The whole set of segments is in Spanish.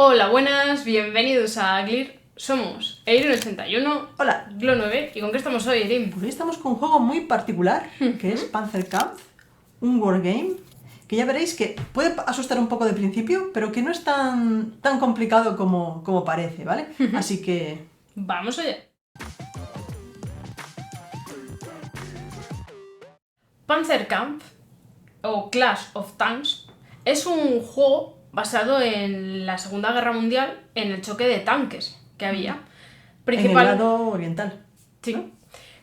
Hola, buenas, bienvenidos a Glir. Somos Eirin81, Hola. Glo9. ¿Y con qué estamos hoy, Eirin? Pues hoy estamos con un juego muy particular, que es Panzerkampf, un wargame, que ya veréis que puede asustar un poco de principio, pero que no es tan complicado como parece, ¿vale? Así que... ¡Vamos allá! Panzerkampf, o Clash of Tanks, es un juego basado en la Segunda Guerra Mundial, en el choque de tanques que había. En el lado oriental. Sí. ¿No?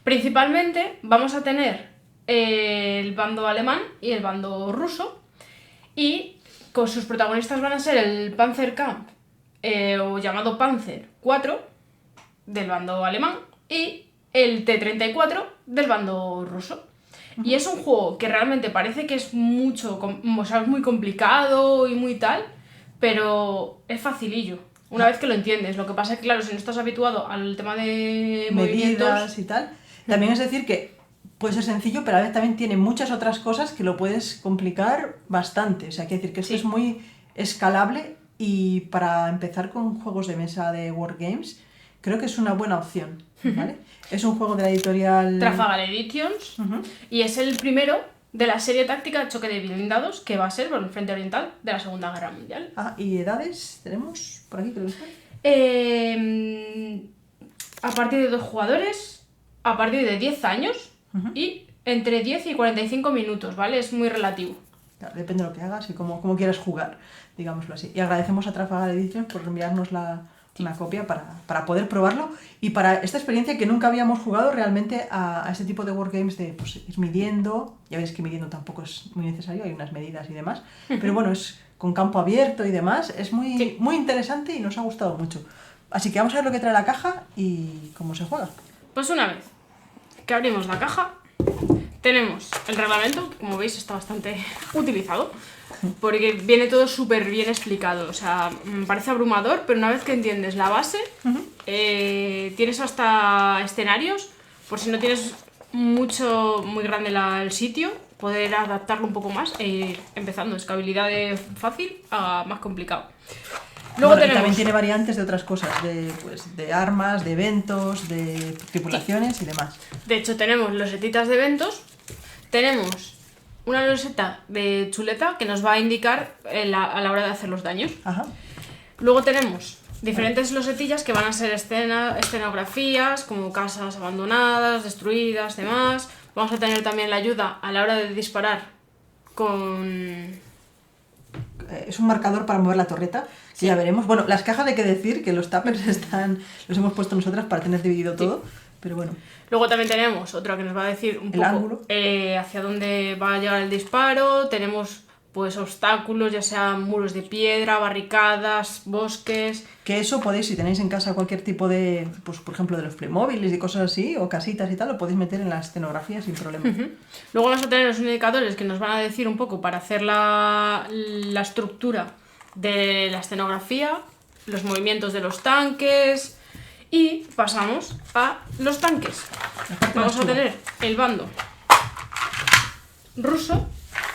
Principalmente vamos a tener el bando alemán y el bando ruso, y con sus protagonistas van a ser el Panzerkampf, o llamado Panzer 4 del bando alemán, y el T-34 del bando ruso. Y es un juego que realmente parece que es mucho, o sea, es muy complicado y muy tal, pero es facilillo una vez que lo entiendes. Lo que pasa es que, claro, si no estás habituado al tema de movimientos medidas y tal, también es decir que puede ser sencillo, pero a veces también tiene muchas otras cosas que lo puedes complicar bastante. O sea, quiere decir que esto es muy escalable, y para empezar con juegos de mesa de wargames, creo que es una buena opción, ¿vale? Es un juego de la editorial Trafalgar Editions, y es el primero de la serie táctica Choque de Blindados, que va a ser por el frente oriental de la Segunda Guerra Mundial. ¿Y edades tenemos por aquí, creo que están? A partir de 2 jugadores, a partir de 10 años, y entre 10 y 45 minutos, ¿vale? Es muy relativo. Claro, depende de lo que hagas y cómo quieras jugar, digámoslo así. Y agradecemos a Trafalgar Editions por enviarnos una copia para poder probarlo, y para esta experiencia que nunca habíamos jugado realmente a este tipo de wargames de pues, ir midiendo. Ya veis que midiendo tampoco es muy necesario, hay unas medidas y demás, pero bueno, es con campo abierto y demás, es muy interesante y nos ha gustado mucho. Así que vamos a ver lo que trae la caja y cómo se juega. Pues una vez que abrimos la caja, tenemos el reglamento, que como veis está bastante utilizado, porque viene todo súper bien explicado. O sea, me parece abrumador, pero una vez que entiendes la base, tienes hasta escenarios, por si no tienes muy grande el sitio, poder adaptarlo un poco más e ir empezando. Escalabilidad de fácil a más complicado. Luego Bueno, tenemos... también tiene variantes de otras cosas, de armas, de eventos, de tripulaciones y demás. De hecho, tenemos losetitas de eventos, tenemos una loseta de chuleta que nos va a indicar a la hora de hacer los daños. Ajá. Luego tenemos diferentes losetillas que van a ser escenografías, como casas abandonadas, destruidas, demás. Vamos a tener también la ayuda a la hora de disparar con... Es un marcador para mover la torreta, que ya veremos. Bueno, las cajas hay que decir que los tuppers los hemos puesto nosotras para tener dividido todo, pero bueno. Luego también tenemos otra que nos va a decir un poco ángulo. Hacia dónde va a llegar el disparo. Tenemos pues obstáculos, ya sean muros de piedra, barricadas, bosques. Que eso podéis, si tenéis en casa cualquier tipo de, pues por ejemplo de los Playmobiles y cosas así, o casitas y tal, lo podéis meter en la escenografía sin problema. Luego vamos a tener los indicadores que nos van a decir un poco para hacer la estructura de la escenografía, los movimientos de los tanques, y pasamos a los tanques. Vamos a tener el bando ruso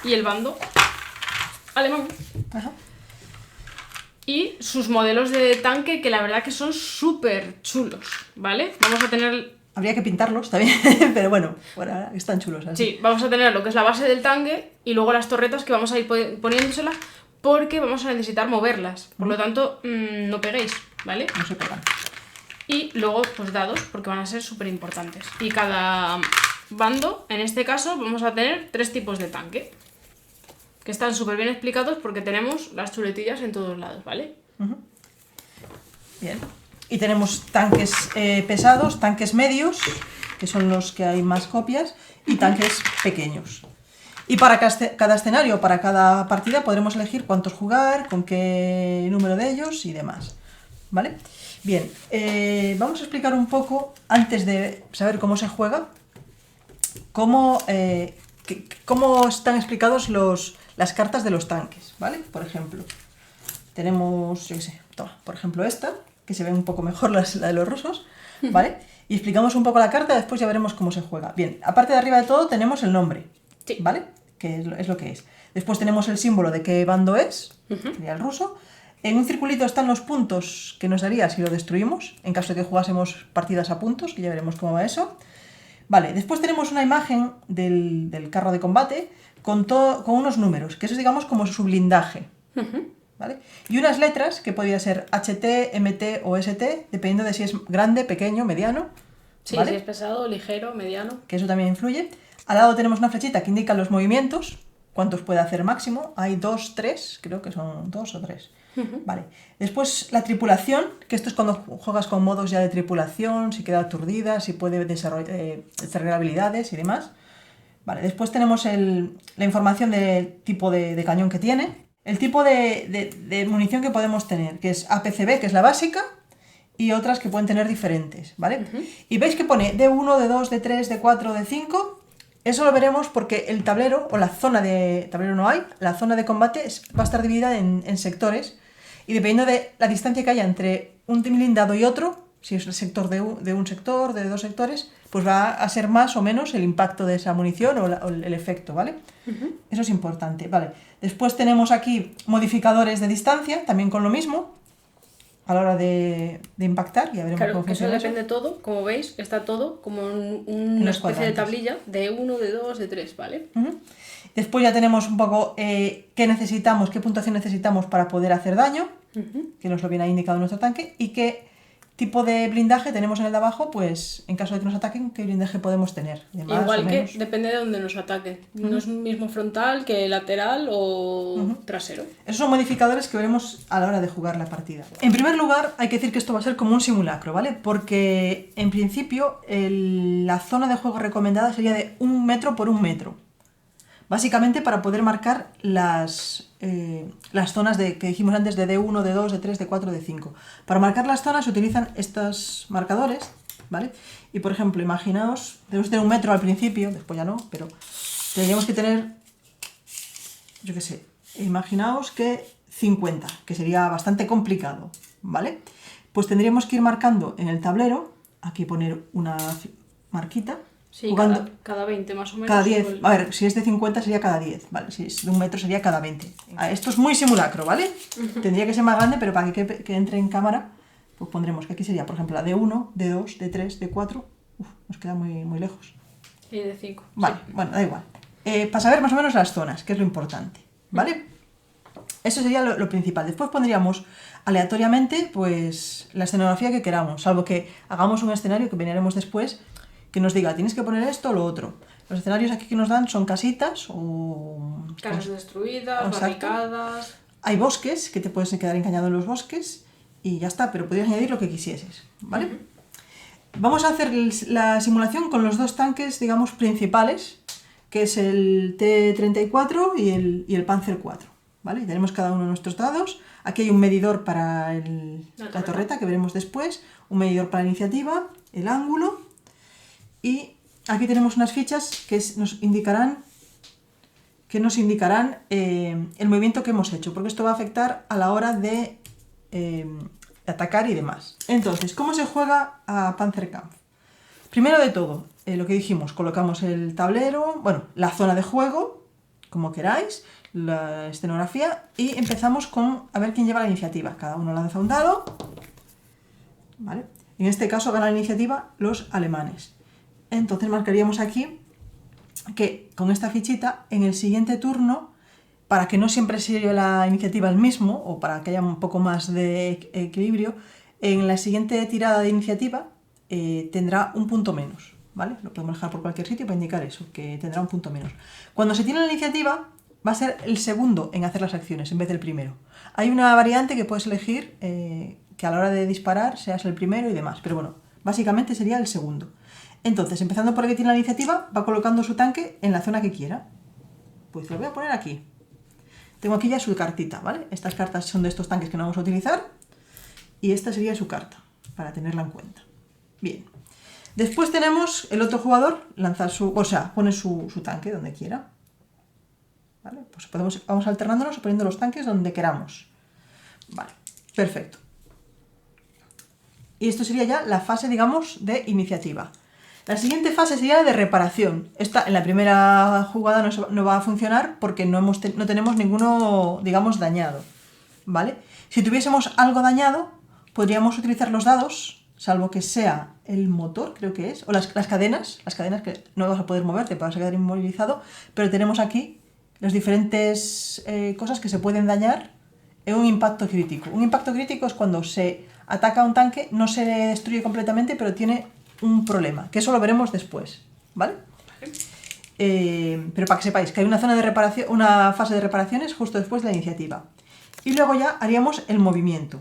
y el bando alemán. Ajá. Y sus modelos de tanque, que la verdad que son súper chulos, ¿vale? Vamos a tener... Habría que pintarlos también, pero bueno, están chulos así. Sí, vamos a tener lo que es la base del tanque y luego las torretas que vamos a ir poniéndoselas, porque vamos a necesitar moverlas. Por lo tanto, no peguéis, ¿vale? No se pegan. Y luego, pues dados, porque van a ser súper importantes. Y cada bando, en este caso, vamos a tener 3 tipos de tanque, que están súper bien explicados porque tenemos las chuletillas en todos lados, ¿vale? Bien. Y tenemos tanques pesados, tanques medios, que son los que hay más copias, y tanques pequeños. Y para cada escenario, para cada partida, podremos elegir cuántos jugar, con qué número de ellos y demás, ¿vale? Bien, vamos a explicar un poco, antes de saber cómo se juega, cómo están explicados las cartas de los tanques, ¿vale? Por ejemplo, tenemos, yo qué sé, por ejemplo esta, que se ve un poco mejor la de los rusos, ¿vale? Y explicamos un poco la carta, después ya veremos cómo se juega. Bien, aparte de arriba de todo tenemos el nombre, ¿vale? Que es lo que es. Después tenemos el símbolo de qué bando es, sería el ruso. En un circulito están los puntos que nos daría si lo destruimos, en caso de que jugásemos partidas a puntos, que ya veremos cómo va eso. Vale, después tenemos una imagen del carro de combate con unos números, que eso es, digamos, como su blindaje. ¿Vale? Y unas letras, que podría ser HT, MT o ST, dependiendo de si es grande, pequeño, mediano. Sí, ¿vale? si es pesado, ligero, mediano. Que eso también influye. Al lado tenemos una flechita que indica los movimientos, cuántos puede hacer máximo. Hay 2, 3, creo que son 2 o 3. Vale. Después la tripulación, que esto es cuando juegas con modos ya de tripulación, si queda aturdida, si puede desarrollar habilidades y demás. Vale. Después tenemos la información del tipo de cañón que tiene, el tipo de munición que podemos tener, que es APCB, que es la básica, y otras que pueden tener diferentes, ¿vale? Y veis que pone D1, D2, D3, D4, D5. Eso lo veremos porque el tablero, o la zona de... tablero no hay, la zona de combate va a estar dividida en sectores, y dependiendo de la distancia que haya entre un blindado y otro, si es el sector de un sector, de 2 sectores, pues va a ser más o menos el impacto de esa munición o el efecto, ¿vale? Eso es importante, ¿vale? Después tenemos aquí modificadores de distancia, también con lo mismo, a la hora de impactar, ya veremos cómo funciona. Eso depende todo, como veis, está todo como una especie de tablilla de 1, de 2, de 3, ¿vale? Después ya tenemos un poco qué necesitamos, qué puntuación necesitamos para poder hacer daño, que nos lo viene ahí indicado en nuestro tanque, y qué tipo de blindaje tenemos en el de abajo, pues en caso de que nos ataquen, qué blindaje podemos tener. Igual que depende de dónde nos ataquen. No es mismo frontal que lateral o trasero. Esos son modificadores que veremos a la hora de jugar la partida. En primer lugar, hay que decir que esto va a ser como un simulacro, ¿vale? Porque en principio la zona de juego recomendada sería de 1 metro por 1 metro. Básicamente para poder marcar las zonas que dijimos antes de D1, D2, D3, D4, D5. Para marcar las zonas se utilizan estos marcadores, ¿vale? Y por ejemplo, imaginaos, debemos tener 1 metro al principio, después ya no, pero tendríamos que tener, yo qué sé, imaginaos que 50, que sería bastante complicado, ¿vale? Pues tendríamos que ir marcando en el tablero, aquí poner una marquita. Sí, jugando cada 20 más o menos. Cada 10. A ver, si es de 50 sería cada 10, ¿vale? Si es de 1 metro sería cada 20. Esto es muy simulacro, ¿vale? Tendría que ser más grande, pero para que entre en cámara, pues pondremos que aquí sería, por ejemplo, la D1, D2, D3, D4. Nos queda muy lejos. Y D5. Vale, sí. Bueno, da igual. Para saber más o menos las zonas, que es lo importante, ¿vale? Eso sería lo principal. Después pondríamos aleatoriamente, pues, la escenografía que queramos, salvo que hagamos un escenario que veremos después, que nos diga, tienes que poner esto o lo otro. Los escenarios aquí que nos dan son casitas o... casas destruidas, barricadas... Hay bosques, que te puedes quedar encañado en los bosques y ya está, pero podrías añadir lo que quisieses, ¿vale? Vamos a hacer la simulación con los 2 tanques, digamos, principales, que es el T-34 y el Panzer IV, ¿vale? Y tenemos cada uno de nuestros dados. Aquí hay un medidor para la torreta, que veremos después, un medidor para la iniciativa, el ángulo... Y aquí tenemos unas fichas que nos indicarán el movimiento que hemos hecho, porque esto va a afectar a la hora de atacar y demás. Entonces, ¿cómo se juega a Panzerkampf? Primero de todo, lo que dijimos, colocamos el tablero, bueno, la zona de juego, como queráis, la escenografía, y empezamos con a ver quién lleva la iniciativa. Cada uno lanza un dado, ¿vale? En este caso gana la iniciativa los alemanes. Entonces marcaríamos aquí que con esta fichita, en el siguiente turno, para que no siempre sea la iniciativa el mismo, o para que haya un poco más de equilibrio, en la siguiente tirada de iniciativa tendrá un punto menos, ¿vale? Lo podemos dejar por cualquier sitio para indicar eso, que tendrá un punto menos. Cuando se tiene la iniciativa, va a ser el segundo en hacer las acciones, en vez del primero. Hay una variante que puedes elegir, que a la hora de disparar seas el primero y demás, pero bueno, básicamente sería el segundo. Entonces, empezando por el que tiene la iniciativa, va colocando su tanque en la zona que quiera. Pues lo voy a poner aquí. Tengo aquí ya su cartita, ¿vale? Estas cartas son de estos tanques que no vamos a utilizar. Y esta sería su carta, para tenerla en cuenta. Bien. Después tenemos el otro jugador, pone su tanque donde quiera. ¿Vale? Pues vamos alternándonos o poniendo los tanques donde queramos. Vale, perfecto. Y esto sería ya la fase, digamos, de iniciativa. La siguiente fase sería la de reparación. Esta en la primera jugada no va a funcionar porque no tenemos ninguno, digamos, dañado. ¿vale? Si tuviésemos algo dañado, podríamos utilizar los dados, salvo que sea el motor, creo que es, o las cadenas que no vas a poder mover, te vas a quedar inmovilizado, pero tenemos aquí las diferentes cosas que se pueden dañar en un impacto crítico. Un impacto crítico es cuando se ataca a un tanque, no se destruye completamente, pero tiene un problema, que eso lo veremos después, ¿vale? Pero para que sepáis que hay una zona de reparación, una fase de reparaciones justo después de la iniciativa. Y luego ya haríamos el movimiento.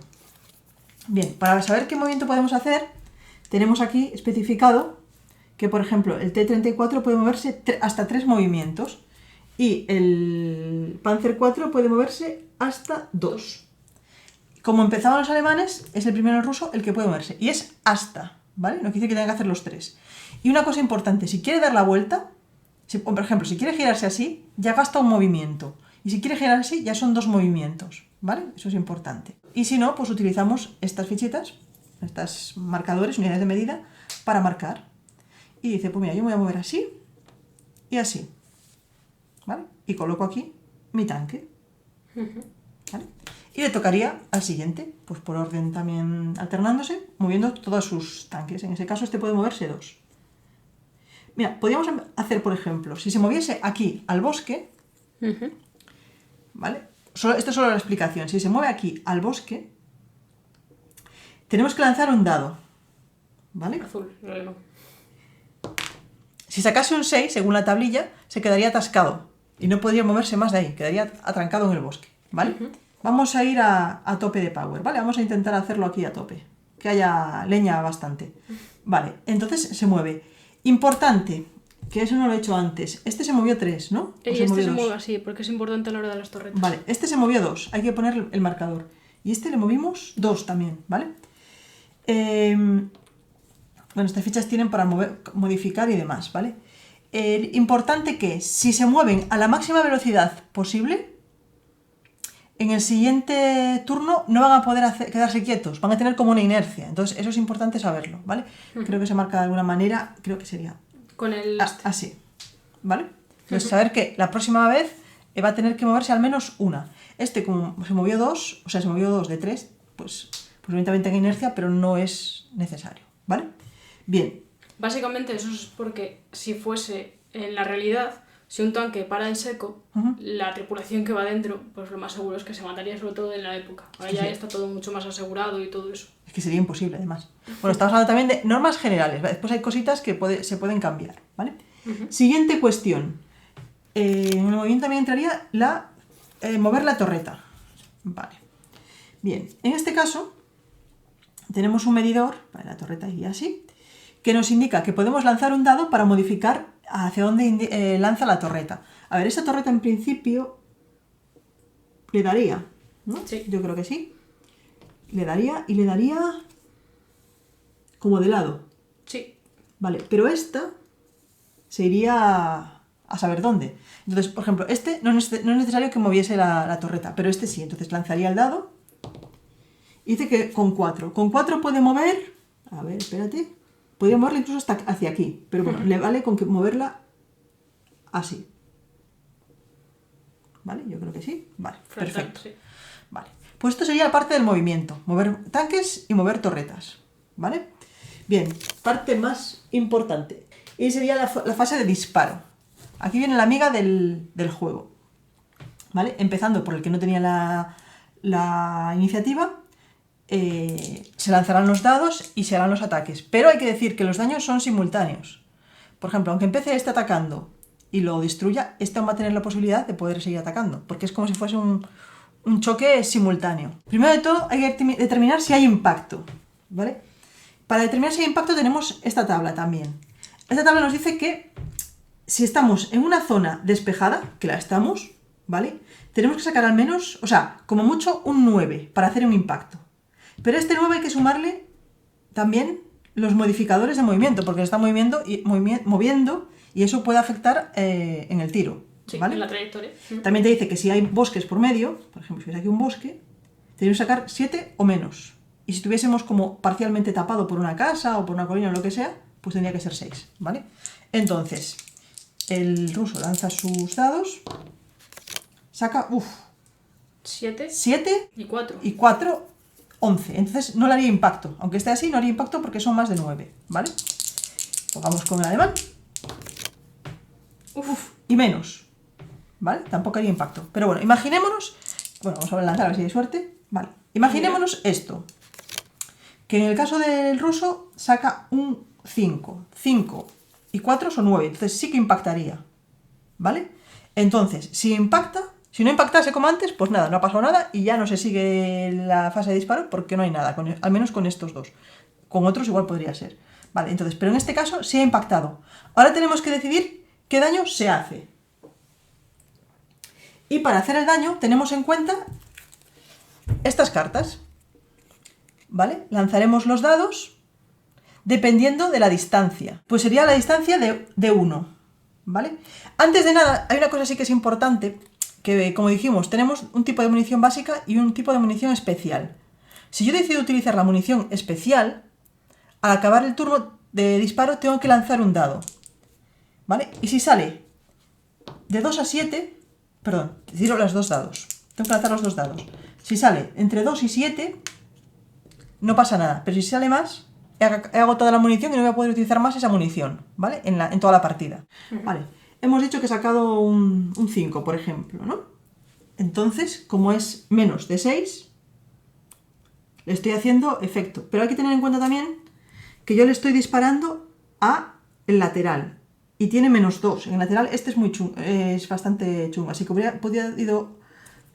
Bien, para saber qué movimiento podemos hacer, tenemos aquí especificado que, por ejemplo, el T-34 puede moverse hasta 3 movimientos y el Panzer IV puede moverse hasta 2. Como empezaban los alemanes, es el primero ruso el que puede moverse. Y es hasta, ¿vale? No quiere decir que tenga que hacer los 3. Y una cosa importante, si quiere dar la vuelta, por ejemplo, si quiere girarse así, ya gasta un movimiento. Y si quiere girar así, ya son 2 movimientos, ¿vale? Eso es importante. Y si no, pues utilizamos estas fichitas, estos marcadores, unidades de medida, para marcar. Y dice, pues mira, yo me voy a mover así y así, ¿vale? Y coloco aquí mi tanque, ¿vale? Y le tocaría al siguiente, pues por orden también alternándose, moviendo todos sus tanques. En ese caso, este puede moverse 2. Mira, podríamos hacer, por ejemplo, si se moviese aquí al bosque, ¿vale? Esto es solo la explicación. Si se mueve aquí al bosque, tenemos que lanzar un dado, ¿vale? Azul, no. Si sacase un 6, según la tablilla, se quedaría atascado y no podría moverse más de ahí, quedaría atrancado en el bosque, ¿vale? Vamos a ir a tope de power, ¿vale? Vamos a intentar hacerlo aquí a tope, que haya leña bastante. Vale, entonces se mueve. Importante, que eso no lo he hecho antes. Este se movió 3, ¿no? Y este se mueve así, porque es importante a la hora de las torretas. Vale, este se movió 2, hay que poner el marcador. Y este le movimos 2 también, ¿vale? Bueno, estas fichas tienen para modificar y demás, ¿vale? Importante que si se mueven a la máxima velocidad posible, en el siguiente turno no van a poder quedarse quietos, van a tener como una inercia. Entonces, eso es importante saberlo, ¿vale? Creo que se marca de alguna manera, creo que sería con el así, ¿vale? Entonces, saber que la próxima vez va a tener que moverse al menos una. Este, como se movió 2, o sea, se movió 2 de 3, pues evidentemente tenga inercia, pero no es necesario, ¿vale? Bien. Básicamente eso es porque si fuese en la realidad, si un tanque para en seco, la tripulación que va dentro, pues lo más seguro es que se mataría, sobre todo en la época. Ahora ya está todo mucho más asegurado y todo eso. Es que sería imposible, además. Bueno, estamos hablando también de normas generales, ¿vale? Después hay cositas que se pueden cambiar, ¿vale? Siguiente cuestión. En el movimiento también entraría mover la torreta. Vale. Bien, en este caso tenemos un medidor, vale, la torreta iría así, que nos indica que podemos lanzar un dado para modificar hacia dónde lanza la torreta. A ver, esta torreta en principio le daría, ¿no? Sí. Yo creo que sí. Le daría como de lado. Sí. Vale, pero esta se iría a saber dónde. Entonces, por ejemplo, este no es necesario que moviese la torreta, pero este sí. Entonces lanzaría el dado. Y dice que con 4. Con 4 puede mover... A ver, espérate. Podría moverla incluso hasta hacia aquí. Pero bueno, le vale con que moverla así. ¿Vale? Yo creo que sí. Vale, perfecto. Sí. Vale. Pues esto sería la parte del movimiento. Mover tanques y mover torretas. ¿Vale? Bien, parte más importante. Y sería la fase de disparo. Aquí viene la amiga del juego. ¿Vale? Empezando por el que no tenía la iniciativa. Se lanzarán los dados y se harán los ataques. Pero hay que decir que los daños son simultáneos. Por ejemplo, aunque empiece este atacando y lo destruya, este aún va a tener la posibilidad de poder seguir atacando. Porque es como si fuese un choque simultáneo. Primero de todo hay que determinar si hay impacto, ¿vale? Para determinar si hay impacto tenemos esta tabla también. Esta tabla nos dice que si estamos en una zona despejada, que la estamos, ¿vale? Tenemos que sacar al menos, o sea, como mucho un 9 para hacer un impacto. Pero a este 9 hay que sumarle también los modificadores de movimiento, porque se está moviendo y eso puede afectar en el tiro. Sí, ¿vale? en la trayectoria. También te dice que si hay bosques por medio, por ejemplo, si ves aquí un bosque, tenemos que sacar 7 o menos. Y si tuviésemos como parcialmente tapado por una casa o por una colina o lo que sea, pues tendría que ser 6, ¿vale? Entonces, el ruso lanza sus dados, saca, 7 7 y 4. y 4, 11. Entonces no le haría impacto. Aunque esté así, no haría impacto porque son más de 9, ¿vale? Pues vamos con el alemán. Uf. Y menos, ¿vale? Tampoco haría impacto. Pero bueno, imaginémonos... Bueno, vamos a lanzar a ver si hay suerte. Vale, imaginémonos esto. Que en el caso del ruso saca un 5. 5 y 4 son 9. Entonces sí que impactaría, ¿vale? Entonces, si impacta... Si no impactase como antes, pues nada, no ha pasado nada y ya no se sigue la fase de disparo porque no hay nada, al menos con estos dos. Con otros igual podría ser. Vale, entonces, pero en este caso sí ha impactado. Ahora tenemos que decidir qué daño se hace. Y para hacer el daño tenemos en cuenta estas cartas. ¿Vale? Lanzaremos los dados dependiendo de la distancia. Pues sería la distancia de 1. ¿Vale? Antes de nada, hay una cosa sí que es importante, que como dijimos, tenemos un tipo de munición básica y un tipo de munición especial. Si yo decido utilizar la munición especial, al acabar el turno de disparo tengo que lanzar un dado, ¿vale? Y si sale de 2 a 7, perdón, tiro los dos dados, tengo que lanzar los dos dados. Si sale entre 2 y 7, no pasa nada, pero si sale más, he agotado la munición y no voy a poder utilizar más esa munición, ¿vale? En toda la partida. Vale, hemos dicho que he sacado un 5, por ejemplo, ¿no? Entonces, como es menos de 6, le estoy haciendo efecto. Pero hay que tener en cuenta también que yo le estoy disparando a el lateral y tiene menos 2. En el lateral este es es bastante chungo, así que hubiera podido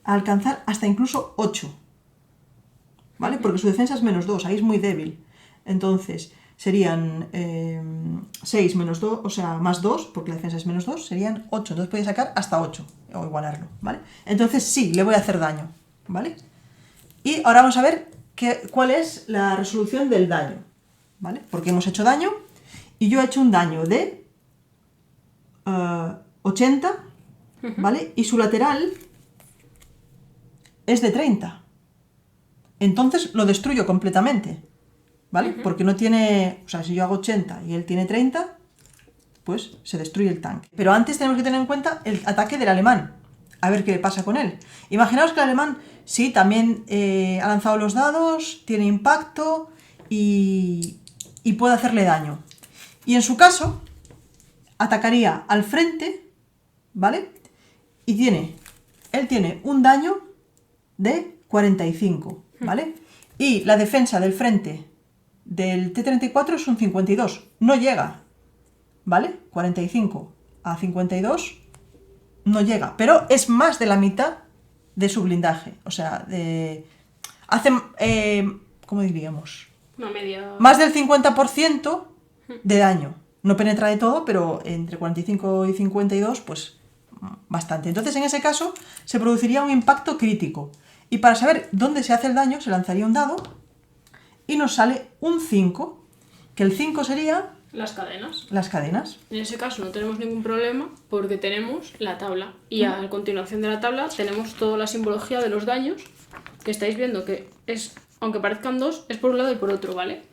alcanzar hasta incluso 8. ¿Vale? Porque su defensa es menos 2, ahí es muy débil. Entonces, serían 6 menos 2, o sea, más 2, porque la defensa es menos 2, serían 8. Entonces podía sacar hasta 8, o igualarlo, ¿vale? Entonces sí, le voy a hacer daño, ¿vale? Y ahora vamos a ver cuál es la resolución del daño, ¿vale? Porque hemos hecho daño, y yo he hecho un daño de 80, ¿vale? Y su lateral es de 30. Entonces lo destruyo completamente, ¿vale? Porque no tiene... O sea, si yo hago 80 y él tiene 30, pues se destruye el tanque. Pero antes tenemos que tener en cuenta el ataque del alemán. A ver qué le pasa con él. Imaginaos que el alemán, sí, también ha lanzado los dados, tiene impacto y puede hacerle daño. Y en su caso, atacaría al frente, ¿vale? Y él tiene un daño de 45, ¿vale? Y la defensa del frente del T-34 es un 52, no llega, ¿vale? 45 a 52 no llega, pero es más de la mitad de su blindaje, o sea, hace, ¿cómo diríamos? Una media... Más del 50% de daño. No penetra de todo, pero entre 45 y 52, pues bastante. Entonces, en ese caso, se produciría un impacto crítico. Y para saber dónde se hace el daño, se lanzaría un dado y nos sale un 5, que el 5 sería... Las cadenas. Las cadenas. En ese caso no tenemos ningún problema porque tenemos la tabla. Y a continuación de la tabla tenemos toda la simbología de los daños, que estáis viendo que es, aunque parezcan dos, es por un lado y por otro, ¿vale?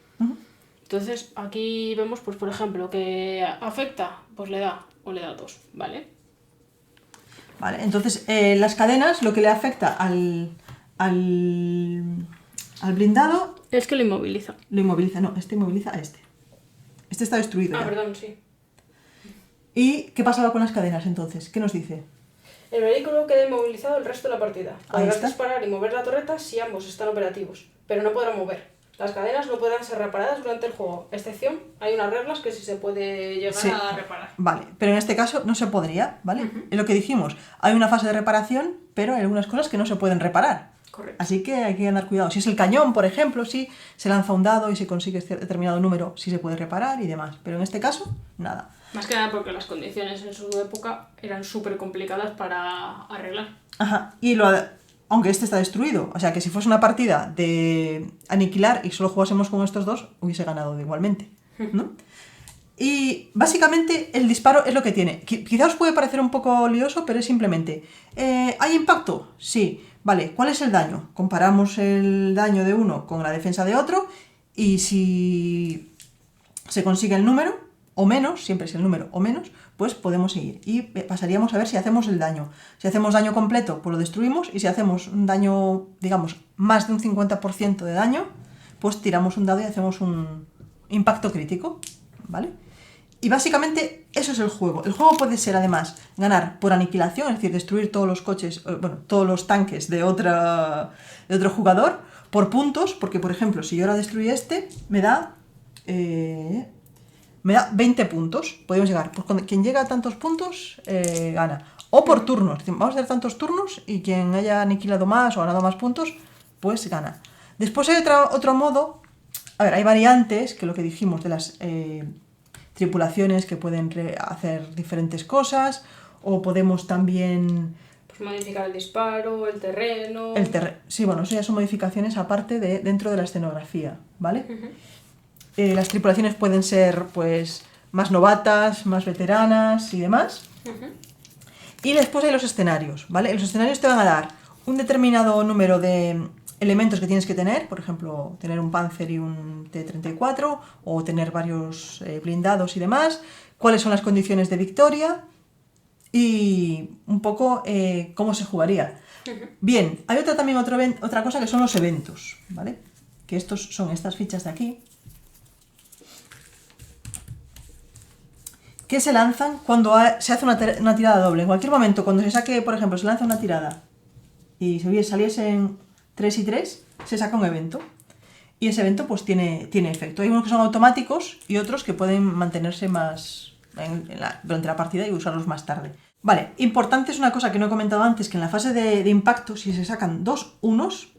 Entonces aquí vemos, pues por ejemplo, que afecta, pues le da 2, ¿vale? Vale, entonces las cadenas lo que le afecta al blindado... Es que lo inmoviliza. Lo inmoviliza, no, este inmoviliza a este. Este está destruido ya. Perdón, sí. ¿Y qué pasaba con las cadenas entonces? ¿Qué nos dice? El vehículo queda inmovilizado el resto de la partida. Ahí Podrás está. disparar y mover la torreta si ambos están operativos, pero no podrán mover. Las cadenas no podrán ser reparadas durante el juego, excepción, hay unas reglas que sí se puede llegar a reparar. Vale, pero en este caso no se podría, ¿vale? Es lo que dijimos, hay una fase de reparación, pero hay algunas cosas que no se pueden reparar. Correcto. Así que hay que andar cuidado. Si es el cañón, por ejemplo, sí, se lanza un dado y se consigue determinado número, sí se puede reparar y demás. Pero en este caso, nada. Más que nada porque las condiciones en su época eran súper complicadas para arreglar. Ajá, y aunque este está destruido, o sea que si fuese una partida de aniquilar y solo jugásemos con estos dos, hubiese ganado igualmente, ¿no? Y básicamente el disparo es lo que tiene. Quizá os puede parecer un poco lioso, pero es simplemente... ¿hay impacto? Sí. Vale, ¿cuál es el daño? Comparamos el daño de uno con la defensa de otro y si se consigue el número, o menos, siempre es el número o menos, pues podemos seguir. Y pasaríamos a ver si hacemos el daño. Si hacemos daño completo, pues lo destruimos. Y si hacemos un daño, digamos, más de un 50% de daño, pues tiramos un dado y hacemos un impacto crítico, ¿vale? Y básicamente eso es el juego. El juego puede ser además ganar por aniquilación, es decir, destruir todos los coches, bueno, todos los tanques de otro jugador, por puntos, porque por ejemplo, si yo ahora destruyo este, me da 20 puntos. Podemos llegar, pues quien llega a tantos puntos gana. O por turnos, es decir, vamos a hacer tantos turnos y quien haya aniquilado más o ganado más puntos, pues gana. Después hay otro modo, a ver, hay variantes, que lo que dijimos de las tripulaciones que pueden hacer diferentes cosas, o podemos también... Pues modificar el disparo, el terreno... Sí, bueno, eso ya son modificaciones aparte dentro de la escenografía, ¿vale? Las tripulaciones pueden ser, pues, más novatas, más veteranas y demás. Y después hay los escenarios, ¿vale? Los escenarios te van a dar un determinado número de elementos que tienes que tener, por ejemplo, tener un Panzer y un T-34, o tener varios blindados y demás, cuáles son las condiciones de victoria y un poco cómo se jugaría. Bien, hay también otra cosa que son los eventos, ¿vale? Que estos son estas fichas de aquí, que se lanzan cuando se hace una tirada doble. En cualquier momento, cuando se saque, por ejemplo, se lanza una tirada y saliesen 3 y 3, se saca un evento. Y ese evento pues tiene efecto. Hay unos que son automáticos y otros que pueden mantenerse más durante la partida y usarlos más tarde. Vale, importante es una cosa que no he comentado antes, que en la fase de impacto, si se sacan 2 unos,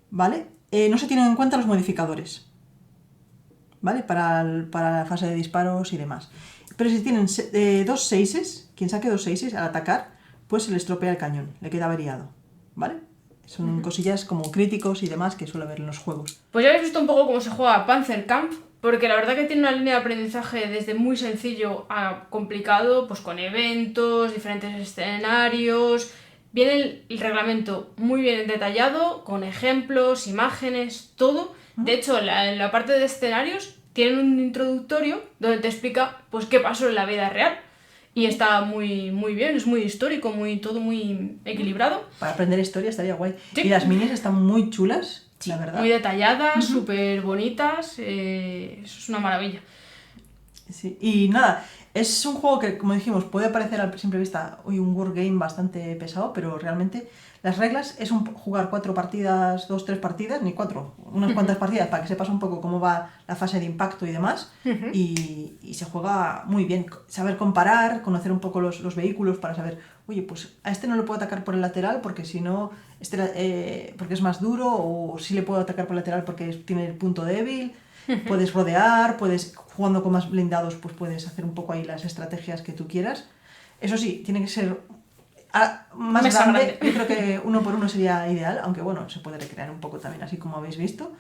¿vale? No se tienen en cuenta los modificadores, ¿vale? Para la fase de disparos y demás. Pero si tienen 2 seises, quien saque 2 seises al atacar, pues se le estropea el cañón, le queda averiado, ¿vale? Son cosillas como críticos y demás que suele haber en los juegos. Pues ya habéis visto un poco cómo se juega Panzer Camp, porque la verdad que tiene una línea de aprendizaje desde muy sencillo a complicado, pues con eventos, diferentes escenarios. Viene el reglamento muy bien detallado, con ejemplos, imágenes, todo. De hecho, en la parte de escenarios tienen un introductorio donde te explica pues qué pasó en la vida real. Y está muy, muy bien, es muy histórico, todo muy equilibrado. Para aprender historia estaría guay. Sí. Y las minis están muy chulas, la verdad. Muy detalladas, súper bonitas, eso es una maravilla. Sí. Y nada, es un juego que, como dijimos, puede parecer a simple vista un wargame bastante pesado, pero realmente las reglas es jugar 4 partidas, 2-3 partidas, ni 4, unas cuantas partidas para que sepas un poco cómo va la fase de impacto y demás. Y se juega muy bien. Saber comparar, conocer un poco los vehículos para saber, oye, pues a este no le puedo atacar por el lateral porque si no, porque es más duro, o sí le puedo atacar por el lateral porque tiene el punto débil. Puedes rodear, jugando con más blindados, pues puedes hacer un poco ahí las estrategias que tú quieras. Eso sí, tiene que ser más grande. Yo creo que 1 por 1 sería ideal, aunque bueno, se puede recrear un poco también, así como habéis visto.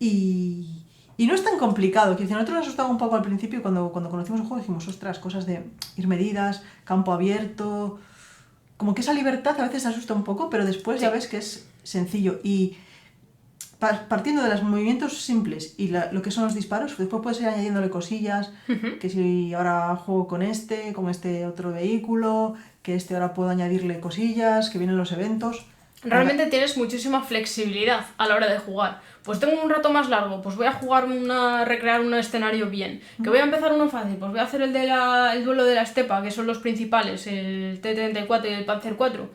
Y no es tan complicado, que a nosotros nos asustaba un poco al principio cuando conocimos el juego, dijimos, ostras, cosas de ir medidas, campo abierto, como que esa libertad a veces asusta un poco, pero después ya ves que es sencillo. Y partiendo de los movimientos simples y lo que son los disparos, después puedes ir añadiéndole cosillas, que si ahora juego con este otro vehículo, que ahora puedo añadirle cosillas, que vienen los eventos. Realmente tienes muchísima flexibilidad a la hora de jugar. Pues tengo un rato más largo, pues voy a recrear un escenario bien. Que voy a empezar uno fácil, pues voy a hacer el duelo de la estepa, que son los principales, el T-34 y el Panzer IV.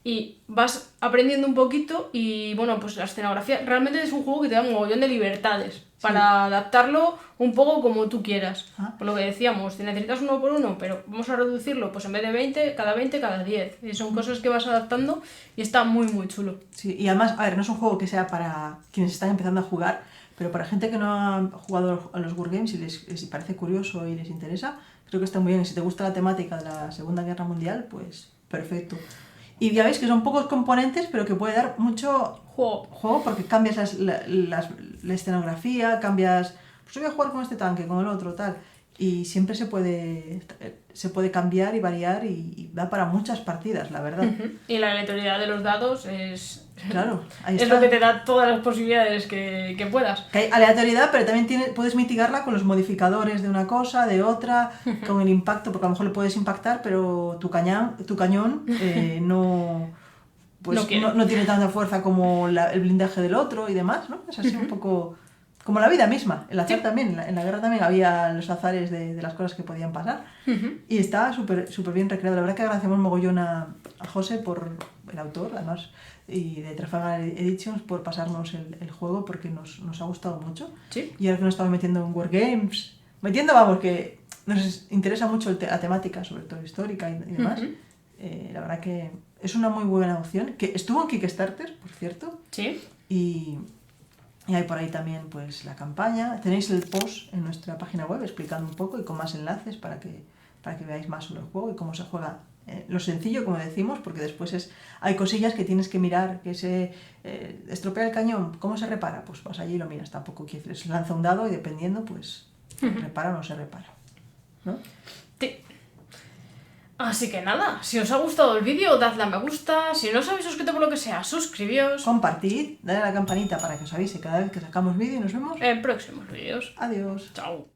Y vas aprendiendo un poquito y bueno, pues la escenografía realmente es un juego que te da un mogollón de libertades para adaptarlo un poco como tú quieras. Por lo que decíamos, si necesitas 1 por 1, pero vamos a reducirlo, pues en vez de 20, cada 10. Y son cosas que vas adaptando y está muy, muy chulo. Sí, y además, a ver, no es un juego que sea para quienes están empezando a jugar, pero para gente que no ha jugado a los wargames y les parece curioso y les interesa, creo que está muy bien. Si te gusta la temática de la Segunda Guerra Mundial, pues perfecto. Y ya veis que son pocos componentes, pero que puede dar mucho juego porque cambias la escenografía, cambias... Pues voy a jugar con este tanque, con el otro, tal. y siempre se puede cambiar y variar y da para muchas partidas, la verdad. Y la aleatoriedad de los dados es... Claro, ahí es está. lo que te da todas las posibilidades que puedas. Que hay aleatoriedad, pero también puedes mitigarla con los modificadores de una cosa, de otra, con el impacto, porque a lo mejor le puedes impactar, pero tu cañón no, pues, no tiene tanta fuerza como el blindaje del otro y demás, ¿no? Es así un poco como la vida misma. El azar también, en la guerra también había los azares de las cosas que podían pasar. Y está súper bien recreado. La verdad que agradecemos mogollón a José, por el autor, además, y de Trafalgar Editions, por pasarnos el juego, porque nos ha gustado mucho. Sí. Y ahora que nos estamos metiendo en Wargames, vamos, que nos interesa mucho la temática, sobre todo histórica y demás, la verdad que es una muy buena opción, que estuvo en Kickstarter, por cierto. Sí. Y hay por ahí también pues la campaña. Tenéis el post en nuestra página web explicando un poco y con más enlaces para que veáis más sobre el juego y cómo se juega. Lo sencillo, como decimos, porque después hay cosillas que tienes que mirar, que se estropea el cañón, ¿cómo se repara? Pues vas allí y lo miras, tampoco quiere decir, se lanza un dado y dependiendo, pues repara o no se repara, ¿no? Sí. Así que nada, si os ha gustado el vídeo, dadle a me gusta, si no os habéis suscrito por lo que sea, suscribíos. Compartid, dale a la campanita para que os avise cada vez que sacamos vídeo y nos vemos En próximos vídeos. Adiós. Chao.